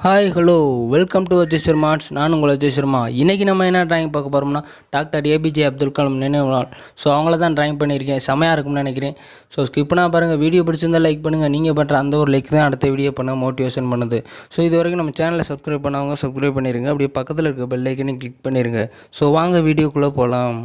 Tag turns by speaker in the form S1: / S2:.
S1: Hi hello welcome to Ajay Sharma's. நான் உங்கள் அஜய் சர்மா. இன்றைக்கி நம்ம என்ன ட்ராயிங் பார்க்க போகிறோம்னா Dr.APJ.Abdul நினைவு நாள். ஸோ அவங்கள தான் ட்ராயிங் பண்ணியிருக்கேன். செமையாக இருக்கும்னு நினைக்கிறேன். ஸோ ஸ்கிப்னா பாருங்கள். வீடியோ பிடிச்சிருந்தால் லைக் பண்ணுங்கள். நீங்கள் பண்ணுற அந்த ஒரு லைக் தான் அடுத்த வீடியோ பண்ண மோட்டிவேஷன் பண்ணுது. ஸோ இது வரைக்கும் நம்ம சேனலை சப்ஸ்கிரைப் பண்ணவங்க சப்ஸ்கிரைப் பண்ணிடுங்க. அப்படியே பக்கத்தில் இருக்க பெல் ஐக்கனையும் கிளிக் பண்ணிடுங்க. ஸோ வாங்க வீடியோக்குள்ளே போகலாம்.